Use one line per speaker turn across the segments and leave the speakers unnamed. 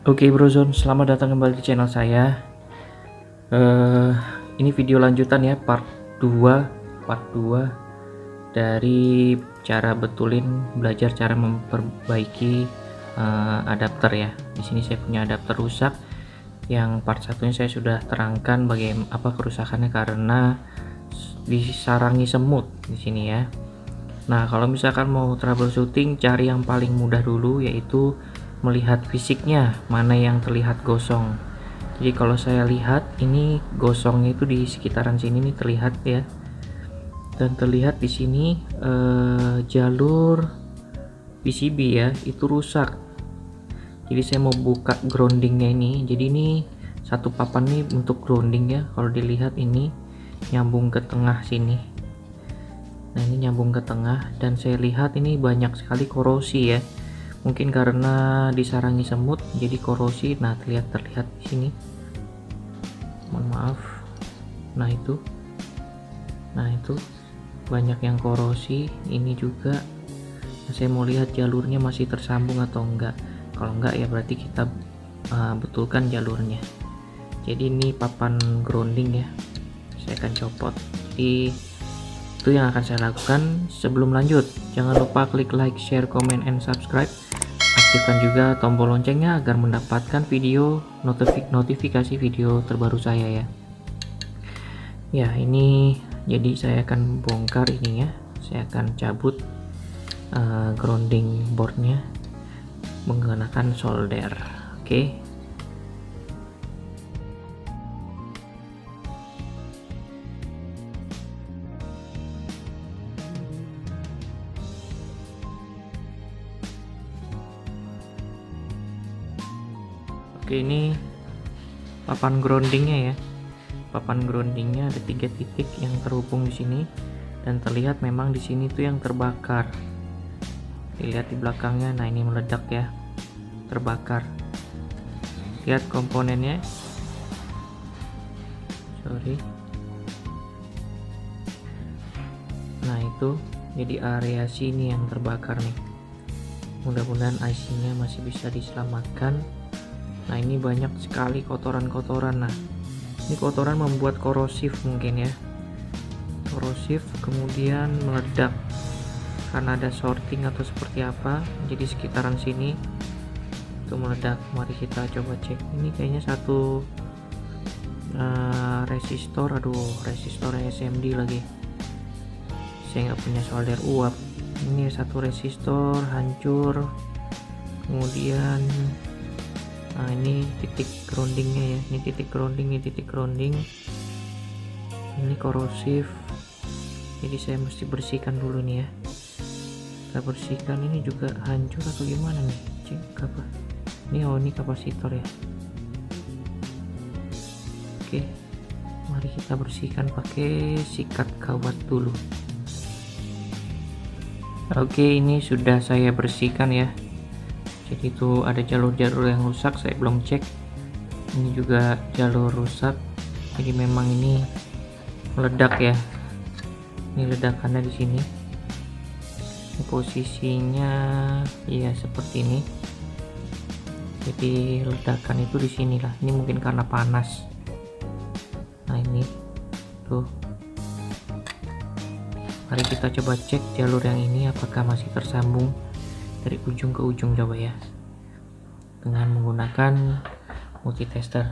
Oke Brozone, selamat datang kembali di channel saya. Ini video lanjutan ya, part 2 dari cara belajar cara memperbaiki adapter ya. Di sini saya punya adapter rusak. Yang part 1-nya saya sudah terangkan bagaimana kerusakannya karena disarangi semut di sini ya. Nah, kalau misalkan mau troubleshooting, cari yang paling mudah dulu, yaitu melihat fisiknya mana yang terlihat gosong. Jadi kalau saya lihat ini gosongnya itu di sekitaran sini nih terlihat ya, dan terlihat di sini jalur PCB ya itu rusak. Jadi saya mau buka groundingnya ini. Jadi ini satu papan nih untuk grounding ya. Kalau dilihat ini nyambung ke tengah sini. Nah ini nyambung ke tengah, dan saya lihat ini banyak sekali korosi ya. Mungkin karena disarangi semut jadi korosi. Nah terlihat di sini. Mohon maaf. Nah itu banyak yang korosi. Ini juga. Nah, saya mau lihat jalurnya masih tersambung atau enggak. Kalau enggak ya berarti kita betulkan jalurnya. Jadi ini papan grounding ya. Saya akan copot. Jadi itu yang akan saya lakukan. Sebelum lanjut, jangan lupa klik like, share, comment, and subscribe. Aktifkan juga tombol loncengnya agar mendapatkan notifikasi video terbaru saya ya. Ya ini jadi saya akan bongkar ini ya. Saya akan cabut grounding boardnya menggunakan solder. Oke. Oke, ini papan groundingnya ya. Papan groundingnya ada 3 titik yang terhubung di sini, dan terlihat memang di sini tuh yang terbakar. Dilihat di belakangnya, nah ini meledak ya, terbakar. Lihat komponennya. Sorry. Nah itu, jadi area sini yang terbakar nih. Mudah-mudahan IC-nya masih bisa diselamatkan. Nah ini banyak sekali kotoran-kotoran. Nah ini kotoran membuat korosif mungkin ya, korosif kemudian meledak karena ada sorting atau seperti apa. Jadi sekitaran sini itu meledak. Mari kita coba cek. Ini kayaknya satu resistor. Resistor SMD lagi. Saya nggak punya solder uap. Ini satu resistor hancur. Kemudian nah ini titik groundingnya ya. Ini titik grounding. Ini korosif. Jadi saya mesti bersihkan dulu nih ya. Kita bersihkan. Ini juga hancur atau gimana nih? Cek apa? Ini kapasitor ya. Oke, mari kita bersihkan pakai sikat kawat dulu. Oke, ini sudah saya bersihkan ya. Jadi itu ada jalur-jalur yang rusak, saya belum cek. Ini juga jalur rusak. Jadi memang ini meledak ya. Ini ledakannya di sini. Ini posisinya ya seperti ini. Jadi ledakan itu di sini lah. Ini mungkin karena panas. Nah ini tuh. Mari kita coba cek jalur yang ini apakah masih tersambung dari ujung ke ujung, coba ya, dengan menggunakan multitester.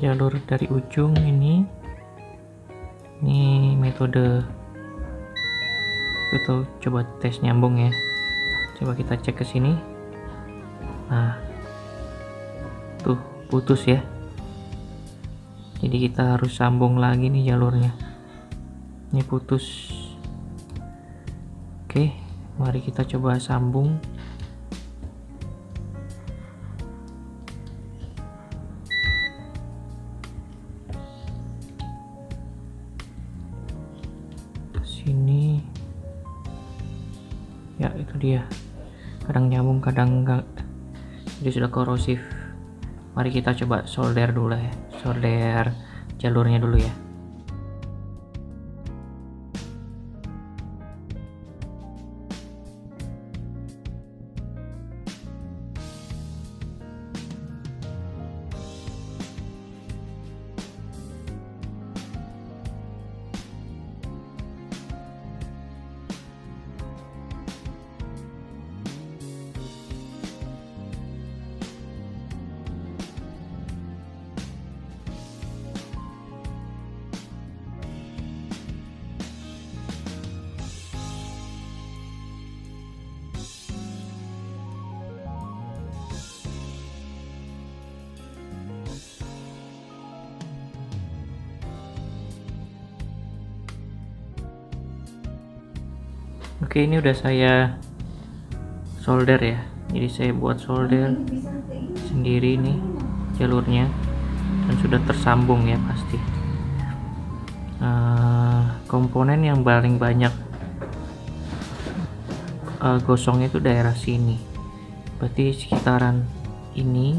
Jalur dari ujung ini metode kita coba tes nyambung ya. Coba kita cek ke sini. Nah tuh putus ya. Jadi kita harus sambung lagi nih jalurnya. Ini putus. Oke, mari kita coba sambung. Sini. Ya, itu dia. Kadang nyambung, kadang enggak. Jadi sudah korosif. Mari kita coba solder dulu ya. Solder jalurnya dulu ya. Oke, ini udah saya solder ya, jadi saya buat solder sendiri nih jalurnya, dan sudah tersambung ya pasti. Komponen yang paling banyak gosongnya itu daerah sini, berarti sekitaran ini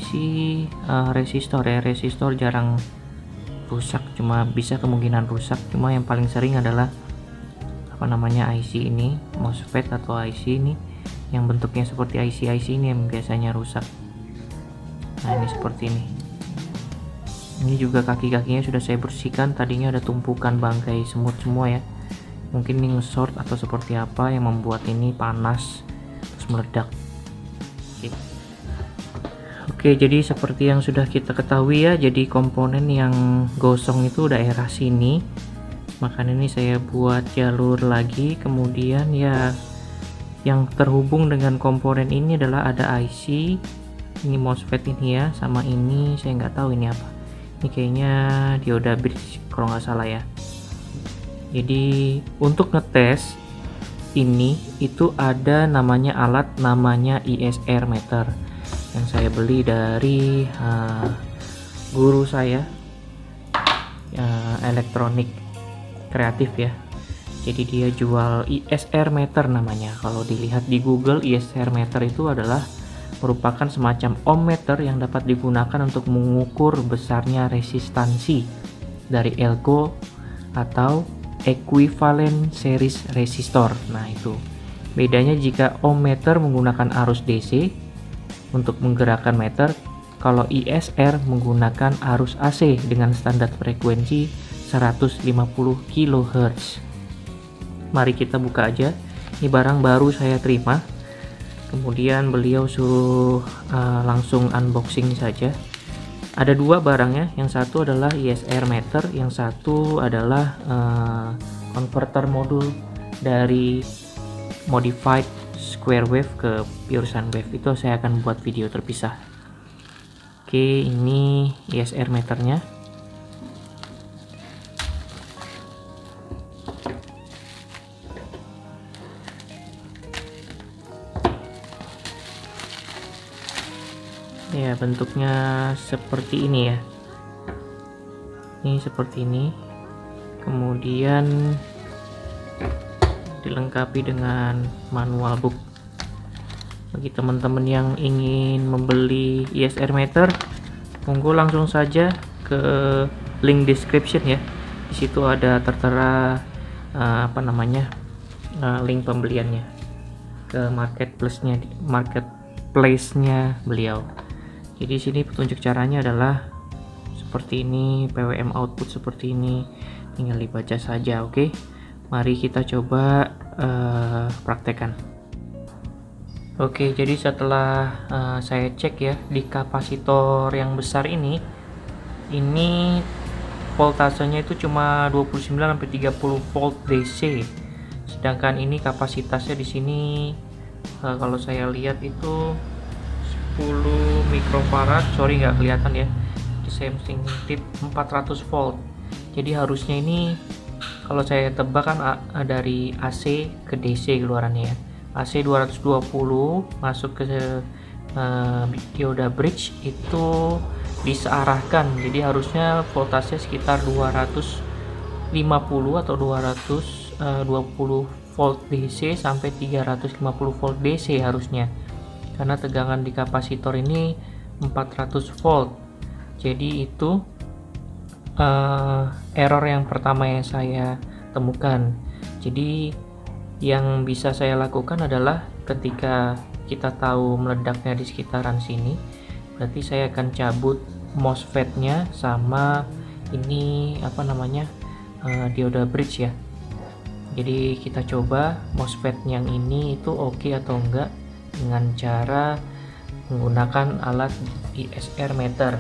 sih resistor ya. Resistor jarang rusak, cuma bisa kemungkinan rusak, cuma yang paling sering adalah IC ini, MOSFET atau IC ini yang bentuknya seperti IC ini yang biasanya rusak. Nah, ini seperti ini juga kaki-kakinya sudah saya bersihkan, tadinya ada tumpukan bangkai semut semua ya, mungkin ini nge-short atau seperti apa yang membuat ini panas terus meledak. Oke, jadi seperti yang sudah kita ketahui ya, jadi komponen yang gosong itu daerah sini, makanya ini saya buat jalur lagi. Kemudian ya, yang terhubung dengan komponen ini adalah ada IC ini, MOSFET ini ya, sama ini saya nggak tahu ini apa, ini kayaknya dioda bridge kalau nggak salah ya. Jadi untuk ngetes ini itu ada alat namanya ISR meter yang saya beli dari guru saya elektronik kreatif ya. Jadi dia jual ISR meter namanya. Kalau dilihat di Google, ISR meter itu adalah merupakan semacam ohmmeter yang dapat digunakan untuk mengukur besarnya resistansi dari elko atau equivalent series resistor. Nah, itu bedanya jika ohmmeter menggunakan arus DC untuk menggerakkan meter, kalau ISR menggunakan arus AC dengan standar frekuensi 150 kHz. Mari kita buka aja. Ini barang baru saya terima, kemudian beliau suruh langsung unboxing saja. Ada dua barangnya, yang satu adalah ISR meter, yang satu adalah converter modul dari modified square wave ke pure sine wave. Itu saya akan buat video terpisah. Oke, ini ISR meternya. Ya, bentuknya seperti ini ya. Ini seperti ini. Kemudian dilengkapi dengan manual book. Bagi teman-teman yang ingin membeli ISR meter, monggo langsung saja ke link description ya. Di situ ada tertera link pembeliannya ke marketplace-nya beliau. Jadi sini petunjuk caranya adalah seperti ini, PWM output seperti ini, tinggal dibaca saja. Oke, mari kita coba praktekkan. Oke, jadi setelah saya cek ya, di kapasitor yang besar ini voltasenya itu cuma 29-30 volt DC, sedangkan ini kapasitasnya di sini kalau saya lihat itu 10 mikrofarad, sorry nggak kelihatan ya, di sampling tip 400 volt. Jadi harusnya ini kalau saya tebak kan dari AC ke DC keluarannya ya. AC 220 masuk ke dioda bridge itu disearahkan, jadi harusnya voltasenya sekitar 250 atau 220 volt DC sampai 350 volt DC harusnya, karena tegangan di kapasitor ini 400 volt. Jadi itu error yang pertama yang saya temukan. Jadi yang bisa saya lakukan adalah ketika kita tahu meledaknya di sekitaran sini, berarti saya akan cabut MOSFET-nya sama ini dioda bridge ya. Jadi kita coba MOSFET yang ini itu oke atau enggak dengan cara menggunakan alat ISR meter.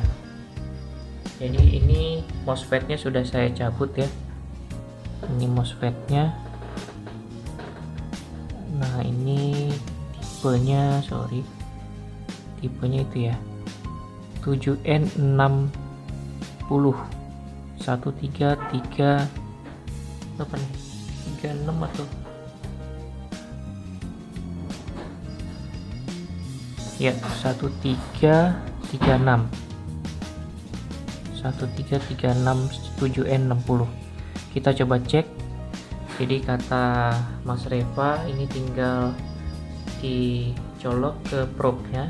Jadi ini MOSFET-nya sudah saya cabut ya. Ini MOSFET-nya. Nah, ini tipenya itu ya, 7N60 1336 atau ya, 1336 7N60. Kita coba cek. Jadi kata Mas Reva, ini tinggal dicolok ke probe-nya.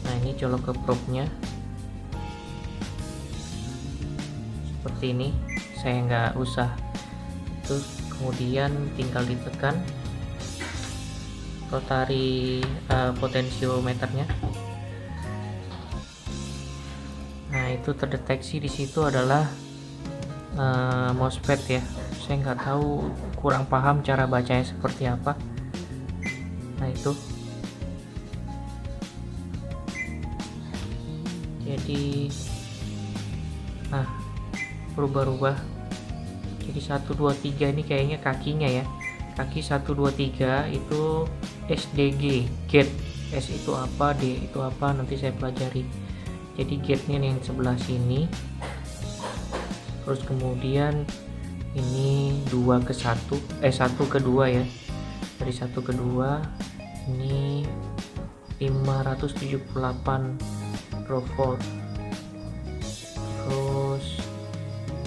Nah, ini colok ke probe-nya seperti ini. Saya nggak usah, terus kemudian tinggal ditekan rotari potensiometernya. Nah, itu terdeteksi di situ adalah MOSFET ya. Saya nggak tahu, kurang paham cara bacanya seperti apa. Nah, itu jadi berubah-ubah. Jadi 123 ini kayaknya kakinya ya, kaki 123 itu SDG, gate. S itu apa, D itu apa, nanti saya pelajari. Jadi gate-nya yang sebelah sini, terus kemudian ini 2 ke 1, 1 ke 2 ya, dari 1 ke 2 ini 578 volt. Terus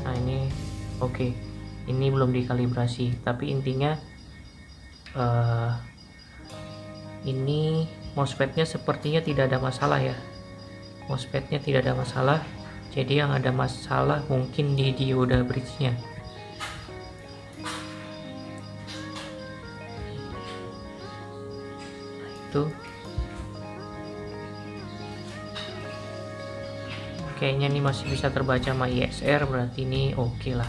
nah ini oke. Ini belum dikalibrasi, tapi intinya ini MOSFET-nya sepertinya tidak ada masalah ya. MOSFET-nya tidak ada masalah. Jadi yang ada masalah mungkin di dioda bridge-nya. Itu kayaknya ini masih bisa terbaca sama ISR, berarti ini oke lah.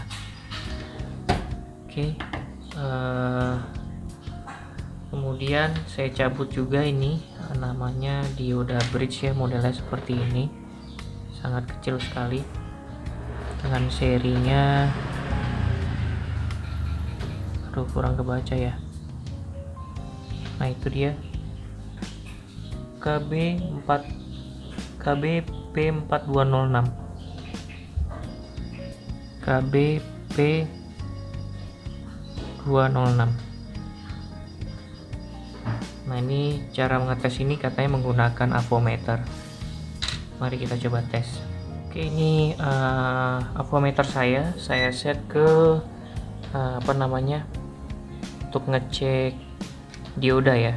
Oke. Kemudian saya cabut juga ini namanya dioda bridge ya, modelnya seperti ini, sangat kecil sekali dengan serinya, aduh kurang kebaca ya. Nah, itu dia KBP4206 KBP206. Nah, ini cara mengetes ini katanya menggunakan avometer. Mari kita coba tes. Oke, ini avometer saya set ke untuk ngecek dioda ya.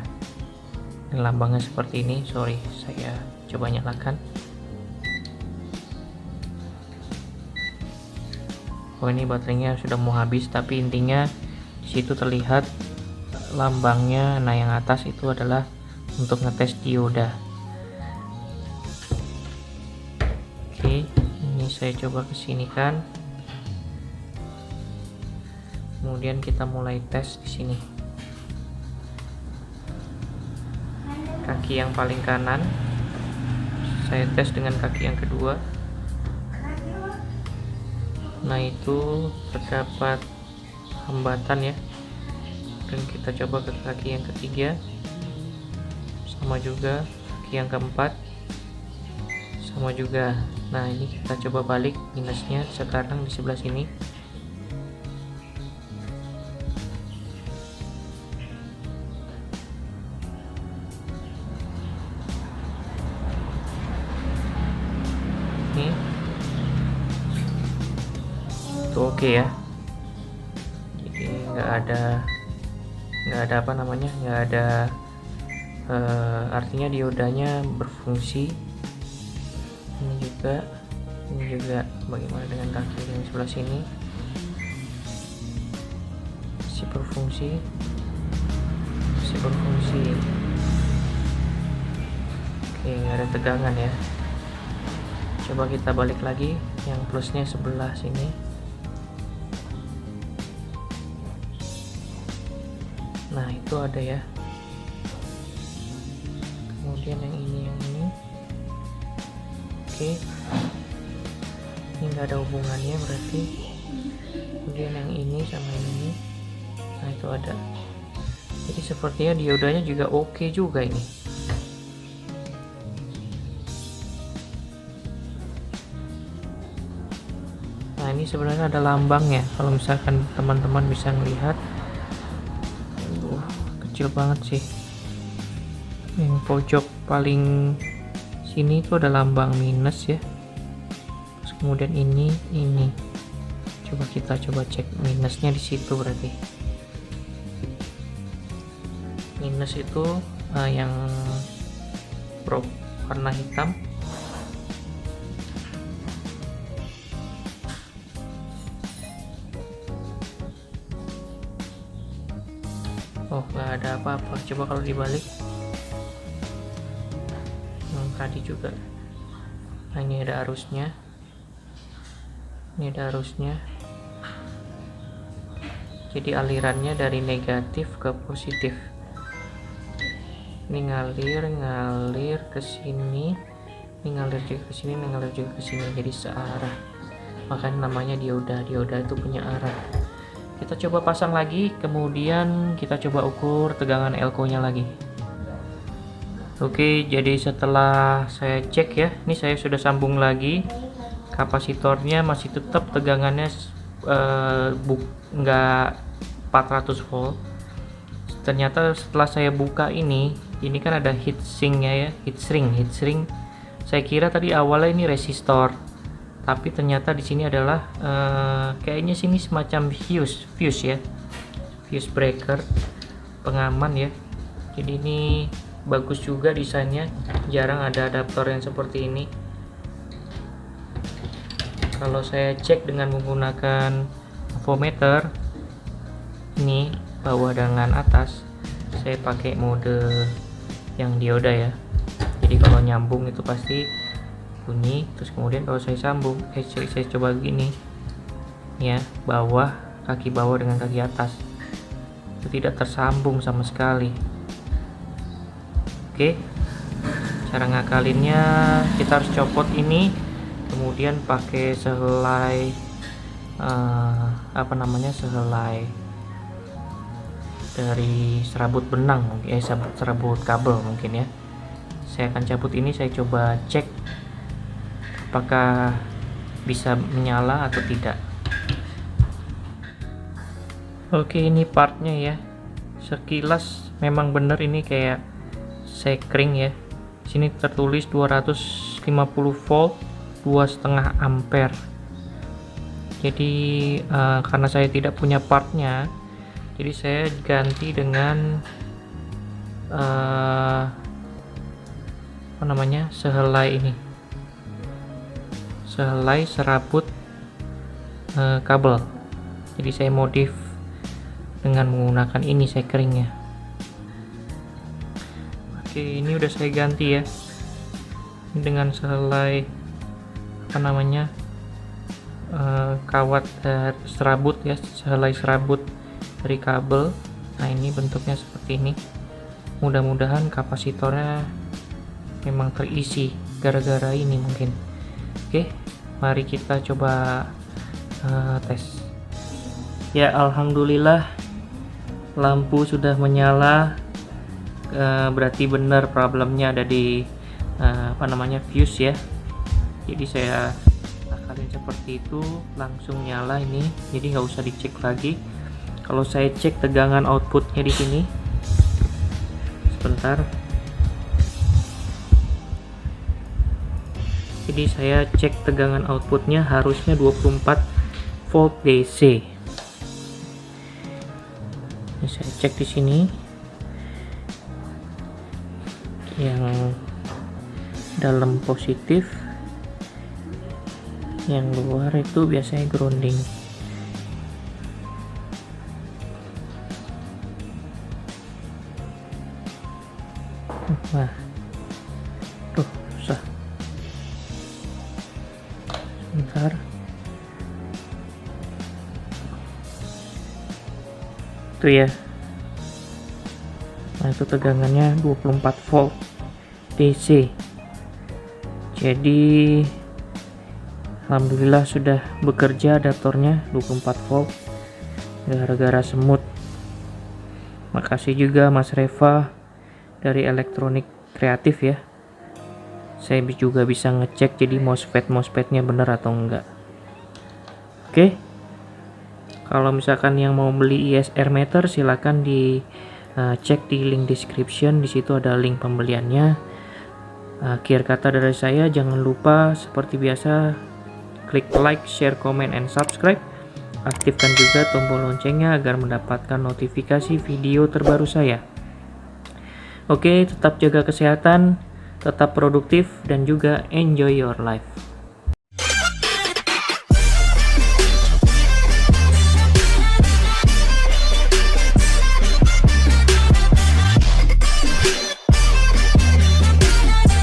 Ini lambangnya seperti ini. Sorry, saya coba nyalakan. Oh, ini baterainya sudah mau habis, tapi intinya di situ terlihat lambangnya. Nah, yang atas itu adalah untuk ngetes dioda. Oke, ini saya coba kesinikan. Kemudian kita mulai tes di sini. Kaki yang paling kanan saya tes dengan kaki yang kedua. Nah, itu terdapat hambatan ya. Dan kita coba ke kaki yang ketiga, sama juga. Kaki yang keempat sama juga. Nah, ini kita coba balik minusnya sekarang di sebelah sini. Ini itu oke ya. Jadi nggak ada artinya diodanya berfungsi. Ini juga bagaimana dengan kaki yang sebelah sini, masih berfungsi. Oke, nggak ada tegangan ya. Coba kita balik lagi, yang plusnya sebelah sini. Nah, itu ada ya. Kemudian yang ini oke, ini nggak ada hubungannya berarti. Kemudian yang ini sama ini, nah itu ada. Jadi sepertinya diodanya juga oke juga ini. Nah, ini sebenarnya ada lambangnya, kalau misalkan teman-teman bisa melihat. Kecil banget sih. Yang pojok paling sini itu ada lambang minus ya. Terus kemudian ini coba kita cek minusnya di situ. Berarti minus itu yang probe warna hitam. Oh, nggak ada apa-apa. Coba kalau dibalik tadi juga. Nah, ini ada arusnya, jadi alirannya dari negatif ke positif. Ini ngalir ke sini, ini ngalir juga ke sini, ngalir juga ke sini, jadi searah. Makanya namanya dioda itu punya arah. Kita coba pasang lagi, kemudian kita coba ukur tegangan elko nya lagi. Oke, jadi setelah saya cek ya, ini saya sudah sambung lagi, kapasitornya masih tetap tegangannya nggak 400 volt. Ternyata setelah saya buka ini kan ada heatsinknya ya, heatsink. Saya kira tadi awalnya ini resistor, tapi ternyata di sini adalah kayaknya sini semacam fuse ya, fuse breaker, pengaman ya. Jadi ini bagus juga desainnya, jarang ada adaptor yang seperti ini. Kalau saya cek dengan menggunakan voltmeter, ini bawah dengan atas, saya pakai mode yang dioda ya. Jadi kalau nyambung itu pasti bunyi. Terus kemudian kalau saya sambung, saya coba gini ya, kaki bawah dengan kaki atas, itu tidak tersambung sama sekali. Oke, cara ngakalinnya kita harus copot ini, kemudian pakai sehelai sehelai dari serabut benang, serabut kabel mungkin ya. Saya akan cabut ini, saya coba cek apakah bisa menyala atau tidak. Oke, ini partnya ya, sekilas memang benar ini kayak sekring ya. Sini tertulis 250 volt 2,5 ampere. Jadi karena saya tidak punya partnya, jadi saya ganti dengan sehelai serabut kabel. Jadi saya modif dengan menggunakan ini sekringnya. Oke, ini udah saya ganti ya, ini dengan sehelai kawat serabut ya, sehelai serabut dari kabel. Nah, ini bentuknya seperti ini. Mudah-mudahan kapasitornya memang terisi gara-gara ini mungkin. Oke, mari kita coba tes ya. Alhamdulillah lampu sudah menyala. Berarti benar problemnya ada di fuse ya. Jadi saya akalin seperti itu, langsung nyala ini, jadi nggak usah dicek lagi. Kalau saya cek tegangan outputnya di sini, sebentar. Jadi saya cek tegangan outputnya harusnya 24 volt DC. Ini saya cek di sini. Yang dalam positif, yang luar itu biasanya grounding. Nah, tuh susah. Sebentar. Itu ya. Nah, itu tegangannya 24 volt DC. Jadi alhamdulillah sudah bekerja adaptornya 24 volt gara-gara semut. Makasih juga Mas Reva dari Elektronik Kreatif ya. Saya juga bisa ngecek jadi MOSFET-nya bener atau enggak. Oke. Kalau misalkan yang mau beli ISR meter, silakan di cek di link description, di situ ada link pembeliannya. Akhir kata dari saya, jangan lupa seperti biasa klik like, share, comment, and subscribe. Aktifkan juga tombol loncengnya agar mendapatkan notifikasi video terbaru saya. Oke, tetap jaga kesehatan, tetap produktif, dan juga enjoy your life.